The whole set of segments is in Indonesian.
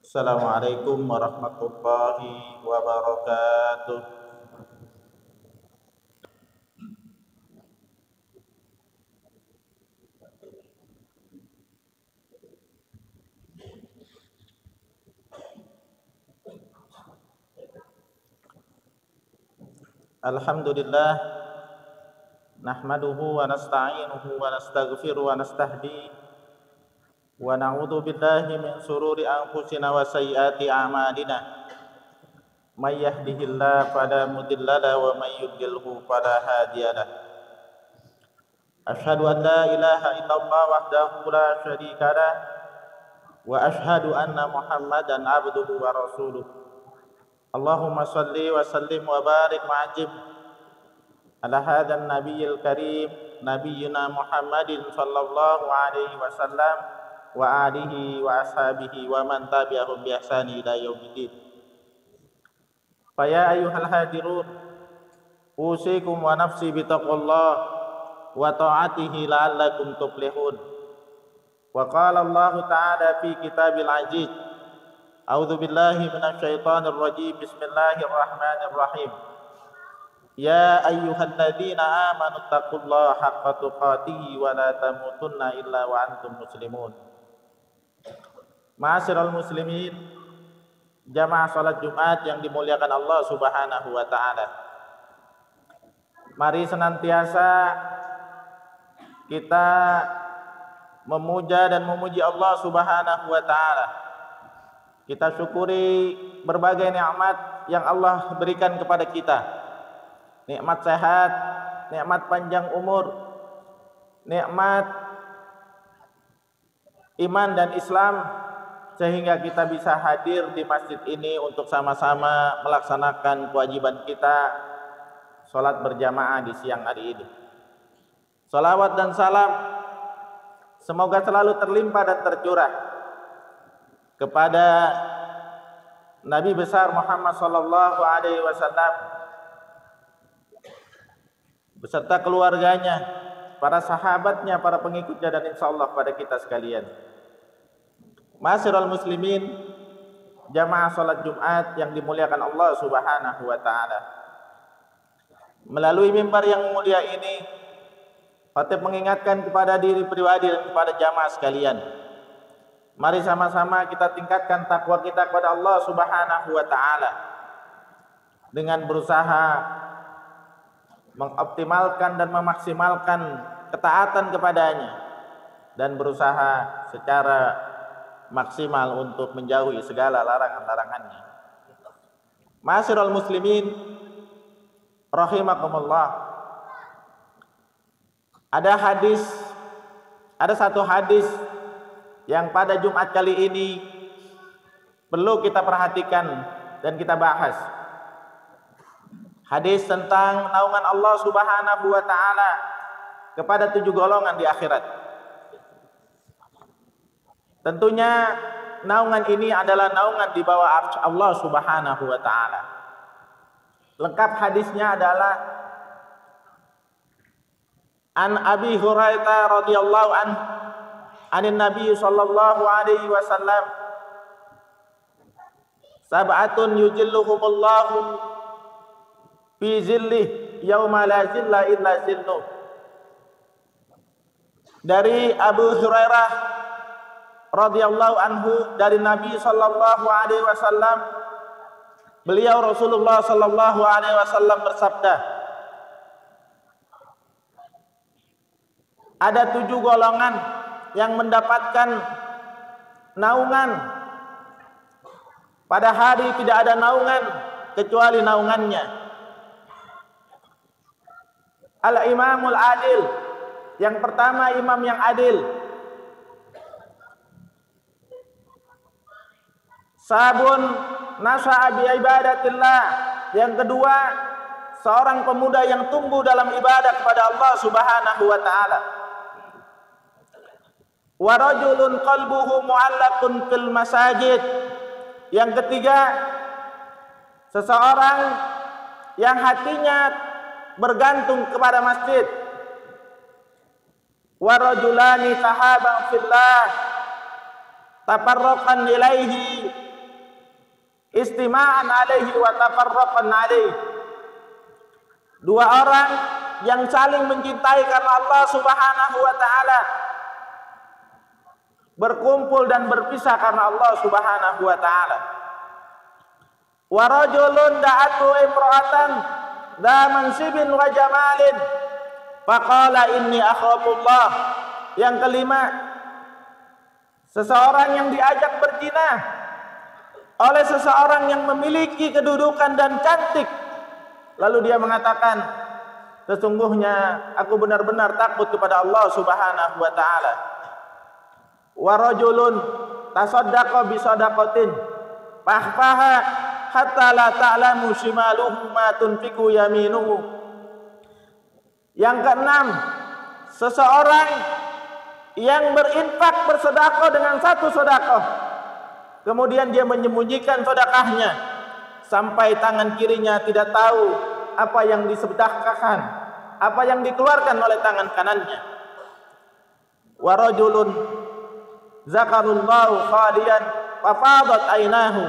Assalamualaikum warahmatullahi wabarakatuh. Alhamdulillah, nahmaduhu wa nasta'inuhu wa nastaghfiruh wa nastahdi wa na'udzu billahi min sururi anfusina wa sayyiati a'malina. May yahdihillahu fala mudilla lahu wa may yudlilhu fala hadiyalah. Asyhadu an la ilaha illallah wahdahu la syarika lah wa asyhadu anna Muhammadan abduhu wa rasuluh. Allahumma salli wa sallim wa barik ma'ajib ala hadzal nabiyil karim nabiyyina Muhammadin sallallahu alaihi wasallam wa alihi wa ashabihi wa man tabi'ahum bi ihsani ila yaumiddin. Fa ya ayyuhal hadirun usikum wa nafsi bi taqwallah wa ta'atihi la'allakum tuflihun. Wa qala Allah ta'ala fi kitabil aziz, a'udzu billahi minasy syaithanir rajim, bismillahirrahmanirrahim. Ya ayyuhalladzina amanu taqullaha haqqa tuqatih wa la tamutunna illa wa antum muslimun. Ma'asyiral muslimin, jamaah salat Jumat yang dimuliakan Allah Subhanahu wa taala. Mari senantiasa kita memuja dan memuji Allah Subhanahu wa taala. Kita syukuri berbagai nikmat yang Allah berikan kepada kita. Nikmat sehat, nikmat panjang umur, nikmat iman dan Islam, sehingga kita bisa hadir di masjid ini untuk sama-sama melaksanakan kewajiban kita salat berjamaah di siang hari ini. Salawat dan salam semoga selalu terlimpah dan tercurah kepada Nabi besar Muhammad sallallahu alaihi wasallam beserta keluarganya, para sahabatnya, para pengikutnya, dan insyaallah pada kita sekalian. Ma'asyiral muslimin, jamaah salat Jumat yang dimuliakan Allah Subhanahu wa taala. Melalui mimbar yang mulia ini, khatib mengingatkan kepada diri pribadi dan kepada jamaah sekalian. Mari sama-sama kita tingkatkan takwa kita kepada Allah Subhanahu wa taala dengan berusaha mengoptimalkan dan memaksimalkan ketaatan kepadanya dan berusaha secara maksimal untuk menjauhi segala larangan-larangannya. Ma'asyiral muslimin rahimakumullah. Ada satu hadis yang pada Jumat kali ini perlu kita perhatikan dan kita bahas. Hadis tentang naungan Allah Subhanahu wa taala kepada 7 golongan di akhirat. Tentunya naungan ini adalah naungan di bawah arsy Allah Subhanahu wa taala. Lengkap hadisnya adalah An Abi Hurairah radhiyallahu anhu anin Nabi sallallahu alaihi wasallam, sab'atun yujilluhumullahu fi zillih yauma la zilla illa zilluh. Dari Abu Hurairah radhiyallahu anhu, dari Nabi sallallahu alaihi wasallam, beliau Rasulullah sallallahu alaihi wasallam bersabda, ada 7 golongan yang mendapatkan naungan. Pada hari tidak ada naungan kecuali naungannya. Al-imamul adil, yang pertama imam yang adil. Sabun nasha'a bi ibadatillah, yang kedua seorang pemuda yang tumbuh dalam ibadah kepada Allah Subhanahu wa taala. Wa rajulun qalbuhu mu'allaqun fil masajid, yang ketiga seseorang yang hatinya bergantung kepada masjid. Wa rajulani sahaban fillah tafarraqan ilaihi istima'an alaihi wa tafarraqan alaihi. Dua orang yang saling mencintai karena Allah Subhanahu wa taala, berkumpul dan berpisah karena Allah Subhanahu wa taala. Wa rajulun da'atu imra'atan dha mansibin wa jamalin faqala inni akhafullah. Yang kelima, seseorang yang diajak berzina oleh seseorang yang memiliki kedudukan dan cantik, lalu dia mengatakan, sesungguhnya aku benar-benar takut kepada Allah Subhanahu wa taala. Wa rajulun tasaddaqa bi shadaqatin fakhfaha hatta la ta'lamu shimaluhu ma tunfiqu yaminuhu. Yang keenam, seseorang yang berinfak bersedekah dengan satu sedekah, kemudian dia menyembunyikan sedekahnya sampai tangan kirinya tidak tahu apa yang disedekahkan, apa yang dikeluarkan oleh tangan kanannya. Wa rajulun zakarullahu khaliyan fa fadat ainahu.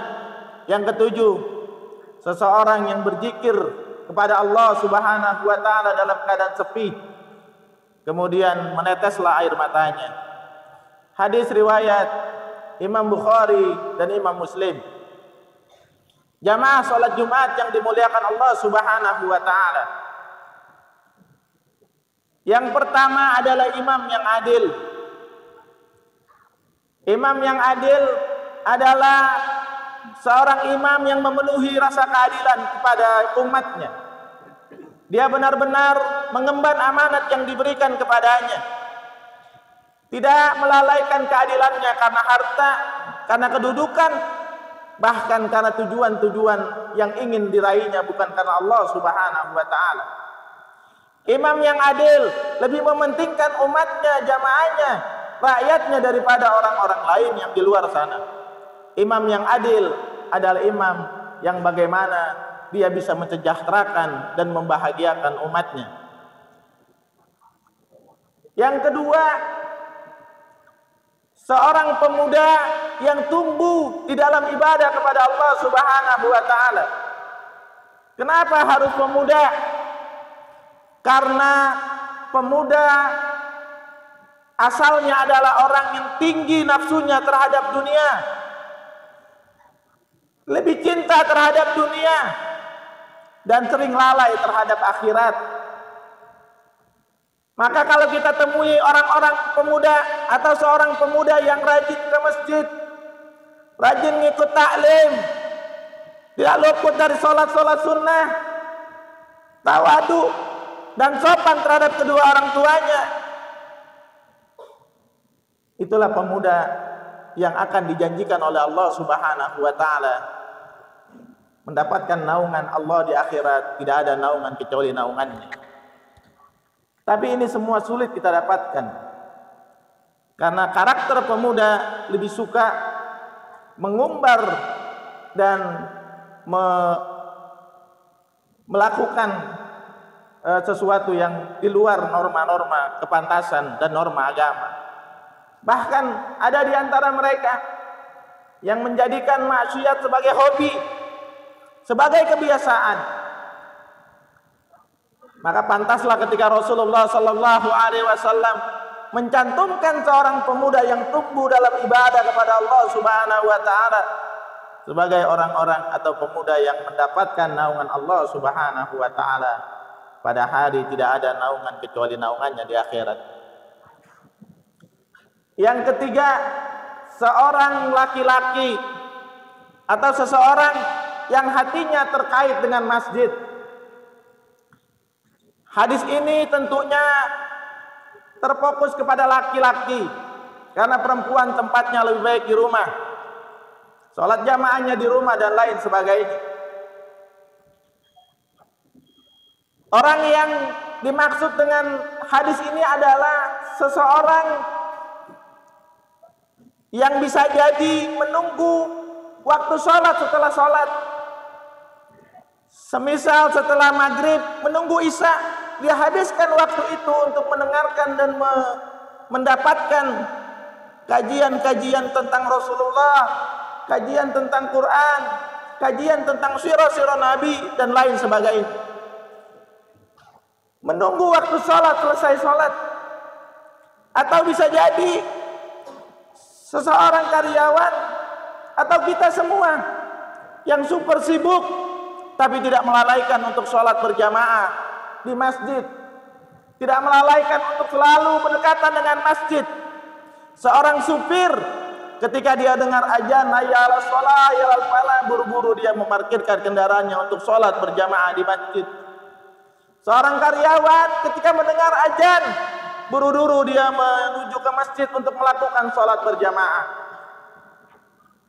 Yang ketujuh, seseorang yang berzikir kepada Allah Subhanahu wa taala dalam keadaan sepi, kemudian meneteslah air matanya. Hadis riwayat Imam Bukhari dan Imam Muslim. Jamaah salat Jumat yang dimuliakan Allah Subhanahu wa taala. Yang pertama adalah imam yang adil. Imam yang adil adalah seorang imam yang memenuhi rasa keadilan kepada umatnya. Dia benar-benar mengemban amanat yang diberikan kepadanya. Tidak melalaikan keadilannya karena harta, karena kedudukan, bahkan karena tujuan-tujuan yang ingin diraihnya bukan karena Allah Subhanahu wa taala. Imam yang adil lebih mementingkan umatnya, jamaahnya, rakyatnya daripada orang-orang lain yang di luar sana. Imam yang adil adalah imam yang bagaimana dia bisa mensejahterakan dan membahagiakan umatnya. Yang kedua, seorang pemuda yang tumbuh di dalam ibadah kepada Allah Subhanahu wa taala. Kenapa harus pemuda? Karena pemuda asalnya adalah orang yang tinggi nafsunya terhadap dunia, lebih cinta terhadap dunia dan sering lalai terhadap akhirat. Maka kalau kita temui orang-orang pemuda atau seorang pemuda yang rajin ke masjid, rajin ngikut taklim, tidak luput dari sholat-sholat sunnah, tawadu dan sopan terhadap kedua orang tuanya, itulah pemuda yang akan dijanjikan oleh Allah Subhanahu wa taala mendapatkan naungan Allah di akhirat. Tidak ada naungan kecuali naungannya. Tapi ini semua sulit kita dapatkan karena karakter pemuda lebih suka mengumbar dan melakukan sesuatu yang di luar norma-norma kepantasan dan norma agama. Bahkan ada di antara mereka yang menjadikan maksiat sebagai hobi, sebagai kebiasaan. Maka pantaslah ketika Rasulullah sallallahu alaihi wasallam mencantumkan seorang pemuda yang tumbuh dalam ibadah kepada Allah Subhanahu wa taala sebagai orang-orang atau pemuda yang mendapatkan naungan Allah Subhanahu wa taala pada hari tidak ada naungan kecuali naungannya di akhirat. Yang ketiga, seorang laki-laki atau seseorang yang hatinya terkait dengan masjid. Hadis ini tentunya terfokus kepada laki-laki karena perempuan tempatnya lebih baik di rumah, sholat jamaahnya di rumah dan lain sebagainya. Orang yang dimaksud dengan hadis ini adalah seseorang yang bisa jadi menunggu waktu sholat setelah sholat. Semisal setelah maghrib menunggu isya, dia habiskan waktu itu untuk mendengarkan dan mendapatkan kajian-kajian tentang Rasulullah, kajian tentang Quran, kajian tentang sirah-sirah Nabi dan lain sebagainya. Menunggu waktu sholat, selesai sholat. Atau bisa jadi seseorang karyawan atau kita semua yang super sibuk tapi tidak melalaikan untuk sholat berjamaah di masjid, tidak melalaikan untuk selalu berdekatan dengan masjid. Seorang supir ketika dia dengar azan hayya 'alas shalah hayya 'alal falah, buru-buru dia memarkirkan kendaraannya untuk sholat berjamaah di masjid. Seorang karyawan ketika mendengar azan buru-buru dia menuju ke masjid untuk melakukan sholat berjamaah.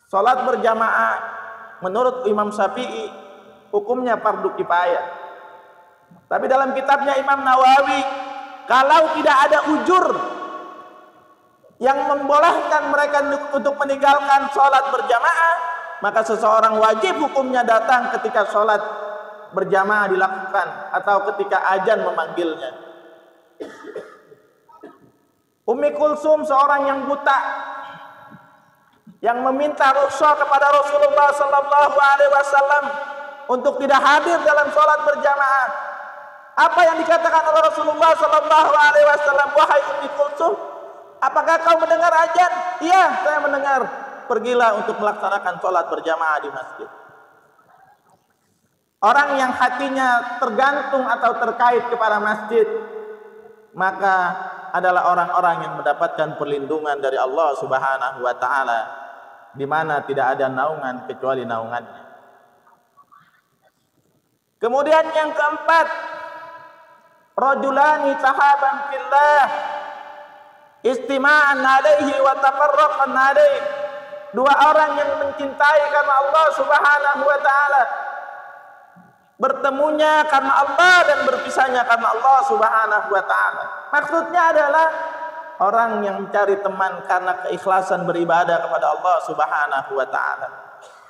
Sholat berjamaah menurut Imam Syafi'i hukumnya fardu kifayah. Tapi dalam kitabnya Imam Nawawi, kalau tidak ada ujur yang membolehkan mereka untuk meninggalkan sholat berjamaah, maka seseorang wajib hukumnya datang ketika sholat berjamaah dilakukan atau ketika azan memanggilnya. Ummi Kulsum, seorang yang buta, yang meminta rukhsah kepada Rasulullah sallallahu alaihi wasallam untuk tidak hadir dalam sholat berjamaah. Apa yang dikatakan oleh Rasulullah sallallahu alaihi wasallam? Wahai Ummi Kulsum, apakah kau mendengar azan? Iya, saya mendengar. Pergilah untuk melaksanakan sholat berjamaah di masjid. Orang yang hatinya tergantung atau terkait kepada masjid, maka adalah orang-orang yang mendapatkan perlindungan dari Allah Subhanahu wa taala, di mana tidak ada naungan kecuali naungannya. Kemudian yang keempat, rajulani tahaban fillah istima'an alaihi wa tafarraqan alaihi. Dua orang yang mencintai karena Allah Subhanahu wa taala, bertemunya karena Allah dan berpisahnya karena Allah Subhanahu wa taala. Maksudnya adalah orang yang mencari teman karena keikhlasan beribadah kepada Allah Subhanahu wa taala.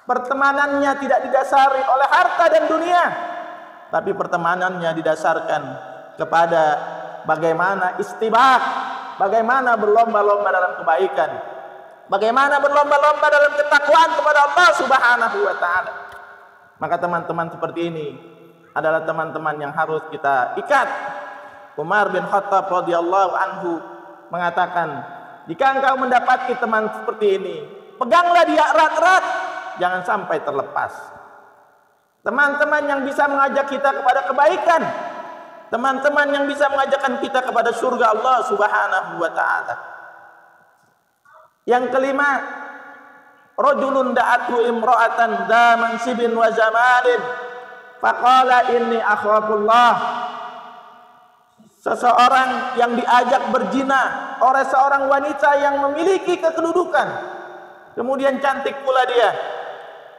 Pertemanannya tidak didasari oleh harta dan dunia, tapi pertemanannya didasarkan kepada bagaimana istibaq, bagaimana berlomba-lomba dalam kebaikan, bagaimana berlomba-lomba dalam ketakwaan kepada Allah Subhanahu wa taala. Maka teman-teman seperti ini adalah teman-teman yang harus kita ikat. Umar bin Khattab radhiyallahu anhu mengatakan, jika engkau mendapati teman seperti ini, peganglah dia erat-erat, jangan sampai terlepas. Teman-teman yang bisa mengajak kita kepada kebaikan, teman-teman yang bisa mengajakkan kita kepada surga Allah Subhanahu wa taala. Yang kelima, rajulun da'atu imra'atan dha mansibin wa zamalin faqala inni akhafullah. Seseorang yang diajak berzina oleh seorang wanita yang memiliki kedudukan, kemudian cantik pula dia.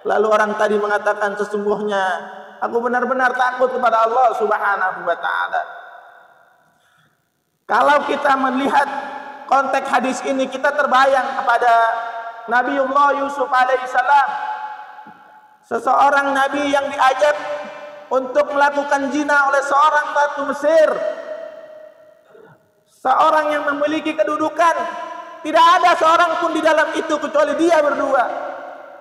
Lalu orang tadi mengatakan, sesungguhnya aku benar-benar takut kepada Allah Subhanahu wa taala. Kalau kita melihat konteks hadis ini, kita terbayang kepada Nabiullah Yusuf alaihissalam, seseorang nabi yang diajak untuk melakukan zina oleh seorang ratu Mesir, seorang yang memiliki kedudukan. Tidak ada seorang pun di dalam itu kecuali dia berdua.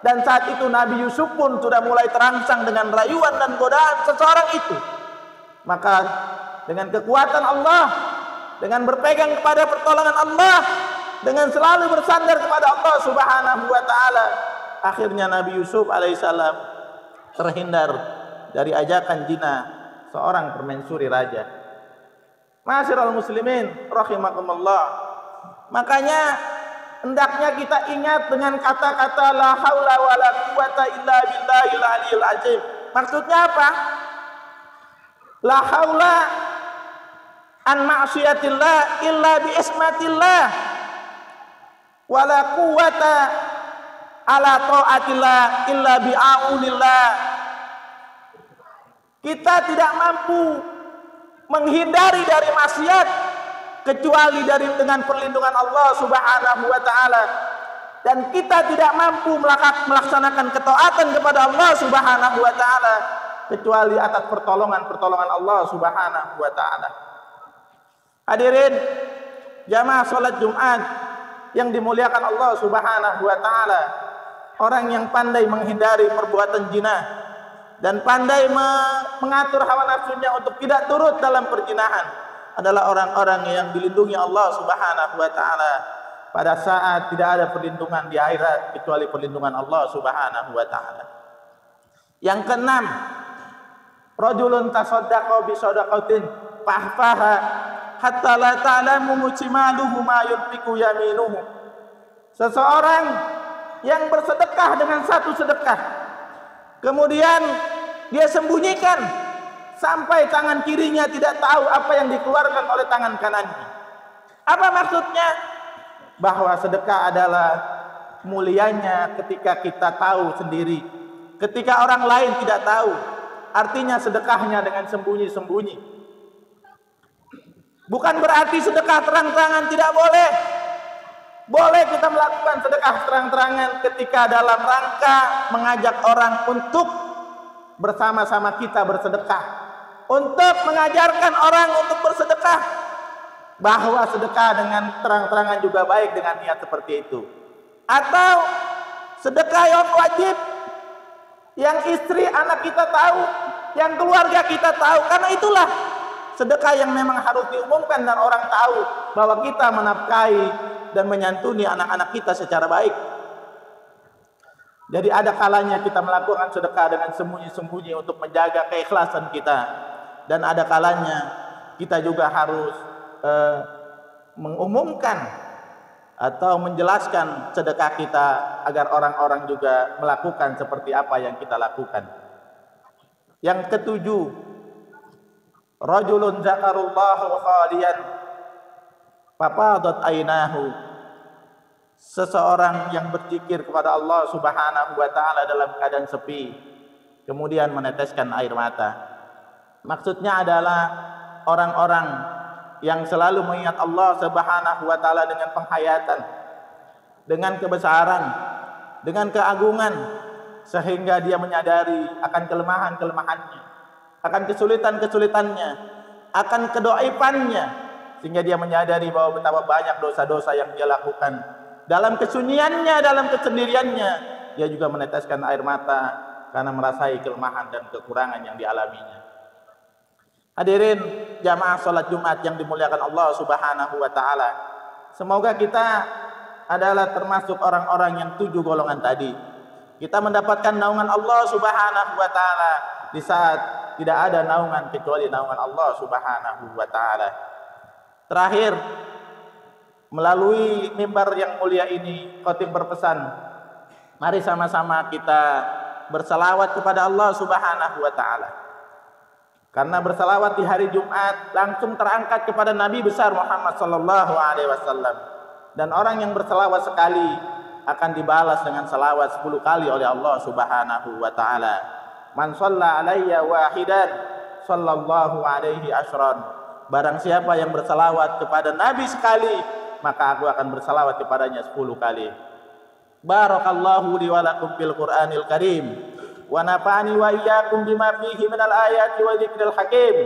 Dan saat itu Nabi Yusuf pun sudah mulai terangsang dengan rayuan dan godaan seseorang itu. Maka dengan kekuatan Allah, dengan berpegang kepada pertolongan Allah, dengan selalu bersandar kepada Allah Subhanahu wa taala, akhirnya Nabi Yusuf alaihissalam terhindar dari ajakan zina seorang permaisuri raja. Ma'asyiral muslimin rahimakumullah. Makanya hendaknya kita ingat dengan kata-kata la haula wala quwata illa billahil aliyil azim. Maksudnya apa? La haula an ma'siyatillah illa bi ismatillah wala quwata ala ta'atillah illa bi aunillah. Kita tidak mampu menghindari dari maksiat kecuali dengan perlindungan Allah Subhanahu wa taala, dan kita tidak mampu melaksanakan ketaatan kepada Allah Subhanahu wa taala kecuali atas pertolongan Allah Subhanahu wa taala. Hadirin jamaah salat Jumat yang dimuliakan Allah Subhanahu wa taala, orang yang pandai menghindari perbuatan zina dan pandai mengatur hawa nafsunya untuk tidak turut dalam perzinahan adalah orang-orang yang dilindungi Allah Subhanahu wa taala pada saat tidak ada perlindungan di akhirat kecuali perlindungan Allah Subhanahu wa taala. Yang keenam, rajulun tasaddaqa bi shadaqatin fahfaha hatta la ta'lamu shimaluhu ma yunfiqu yaminuhu. Seseorang yang bersedekah dengan satu sedekah, kemudian dia sembunyikan sampai tangan kirinya tidak tahu apa yang dikeluarkan oleh tangan kanannya. Apa maksudnya? Bahwa sedekah adalah mulianya ketika kita tahu sendiri, ketika orang lain tidak tahu. Artinya sedekahnya dengan sembunyi-sembunyi. Bukan berarti sedekah terang-terangan tidak boleh. Boleh kita melakukan sedekah terang-terangan ketika dalam rangka mengajak orang untuk bersama-sama kita bersedekah, untuk mengajarkan orang untuk bersedekah, bahwa sedekah dengan terang-terangan juga baik dengan niat seperti itu. Atau sedekah yang wajib, yang istri anak kita tahu, yang keluarga kita tahu, karena itulah sedekah yang memang harus diumumkan dan orang tahu bahwa kita menafkahi dan menyantuni anak-anak kita secara baik. Jadi ada kalanya kita melakukan sedekah dengan sembunyi-sembunyi untuk menjaga keikhlasan kita, dan ada kalanya kita juga harus mengumumkan atau menjelaskan sedekah kita agar orang-orang juga melakukan seperti apa yang kita lakukan. Yang ketujuh, rajulun zakarullahu khaliyan fafadat ainahu. Seseorang yang berzikir kepada Allah Subhanahu wa taala dalam keadaan sepi, kemudian meneteskan air mata. Maksudnya adalah orang-orang yang selalu mengingat Allah Subhanahu wa taala dengan penghayatan, dengan kebesaran, dengan keagungan, sehingga dia menyadari akan kelemahan-kelemahannya, akan kesulitan-kesulitannya, akan kedaifannya, sehingga dia menyadari bahwa betapa banyak dosa-dosa yang dia lakukan. Dalam kesunyiannya, dalam kesendiriannya, dia juga meneteskan air mata karena merasai kelemahan dan kekurangan yang dialaminya. Hadirin jamaah salat Jumat yang dimuliakan Allah Subhanahu wa taala. Semoga kita adalah termasuk orang-orang yang 7 golongan tadi. Kita mendapatkan naungan Allah Subhanahu wa taala di saat tidak ada naungan kecuali naungan Allah Subhanahu wa taala. Terakhir, melalui mimbar yang mulia ini, khatib berpesan, mari sama-sama kita bersalawat kepada Allah Subhanahu wa taala. Karena bersalawat di hari Jumat langsung terangkat kepada Nabi besar Muhammad sallallahu alaihi wasallam. Dan orang yang bersalawat sekali akan dibalas dengan salawat 10 kali oleh Allah Subhanahu wa taala. Man shalla alayya wahidan sallallahu alaihi asyran. Barang siapa yang bersalawat kepada Nabi sekali, maka aku akan bersalawat kepadanya 10 kali. Barakallahu li wa lakum fil Qur'anil Karim. Wa nafa'ani wa iyyakum bima fihi minal ayati wa dzikril hakim.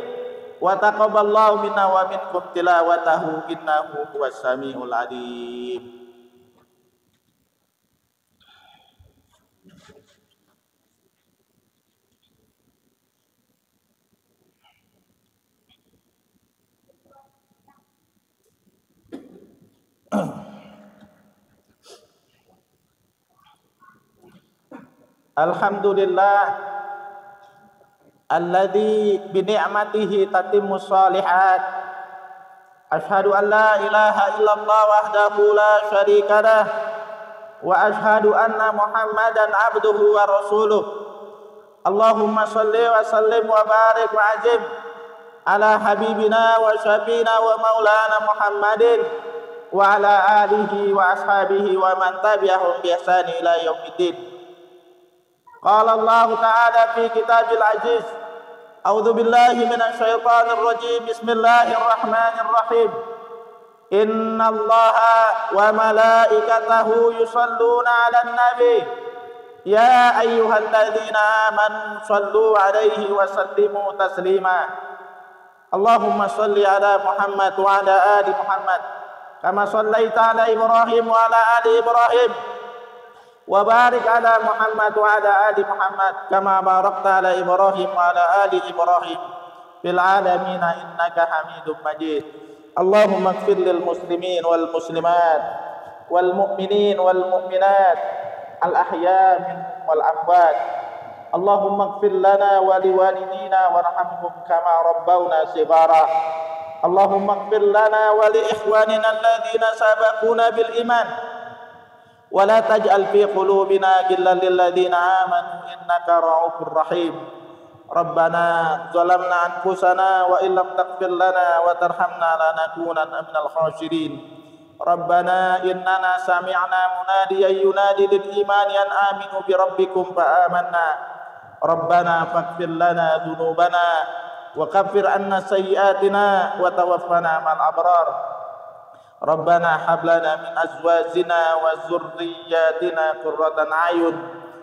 Wa taqabbalallahu minna wa minkum tilawatahu innahu huwas samiul alim. Alhamdulillah alladzi bi ni'matihi tatimmus shalihat. Asyhadu an la ilaha illallah wahdahu la syarika lah wa asyhadu anna Muhammadan abduhu wa rasuluh. Allahumma shalli wa sallim wa barik wa ajib ala habibina wa syafina wa maulana Muhammadin wa ala alihi wa ashabihi wa man tabi'ahum bi ihsan ila yaumiddin. Qala Allah Ta'ala fi kitabil aziz. A'udzu billahi minasy syaithanir rajim. Bismillahirrahmanirrahim. Innallaha wa malaikatahu yusholluna 'alan nabi. Ya ayyuhalladzina amanu shallu 'alaihi wa sallimu taslima. Allahumma shalli 'ala Muhammad wa 'ala ali Muhammad kama shallaita 'ala Ibrahim wa 'ala ali Ibrahim wa barik ala Muhammad wa ala ali Muhammad kama barakta ala Ibrahim wa ala ali Ibrahim fil alamin innaka Hamidum Majid. Allahumma ighfir lil muslimin wal muslimat wal mu'minin wal mu'minat al ahya minhum wal amwat. Allahumma ighfir lana wa liwalidina warhamhum kama rabbawna shighara. Allahumma ighfir lana wa li ikhwanina alladhina sabaquna bil iman wa la taj'al fi qulubina ghillan lil ladzina amanu innaka ra'ufur rahim. Rabbana zalamna anfusana wa illam taghfir lana wa tarhamna lanakunanna minal khasirin. Rabbana innana sami'na munadiyan yunadi lil imani an aminu bi rabbikum fa amanna. Rabbana faghfir lana dhunubana wa kaffir anna sayyi'atina wa tawaffana ma'al abrar. Rabbana hab lana min azwajina wa dzurriyyatina qurratan a'yun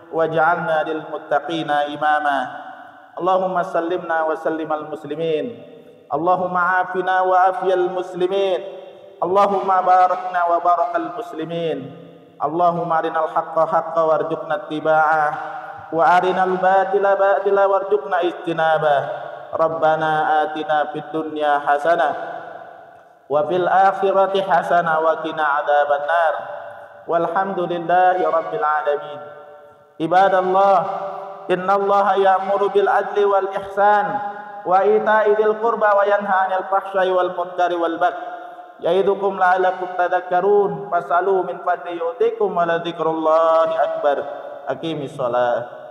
waj'alna lil muttaqina imama. Allahumma sallimna wa sallimal muslimin. Allahumma afina wa afiyal muslimin. Allahumma barakna wa barakal muslimin. Allahumma arinal haqqa haqqa warzuqna ittiba'ah wa arinal batila batila warzuqna ijtinabah. Rabbana atina fid dunya hasanah wa fil akhirati hasanah wa qina adzabannar. Walhamdulillahi rabbil alamin. Ibadallah, innallaha ya'muru bil adli wal ihsan wa ita'i dzil qurba wa yanha 'anil fahsya'i wal munkari wal baghi ya'idukum la'allakum tadhakkarun. Fas'alu min fadli yu'tikum wa la dzikrullahi akbar. Aqimis shalah.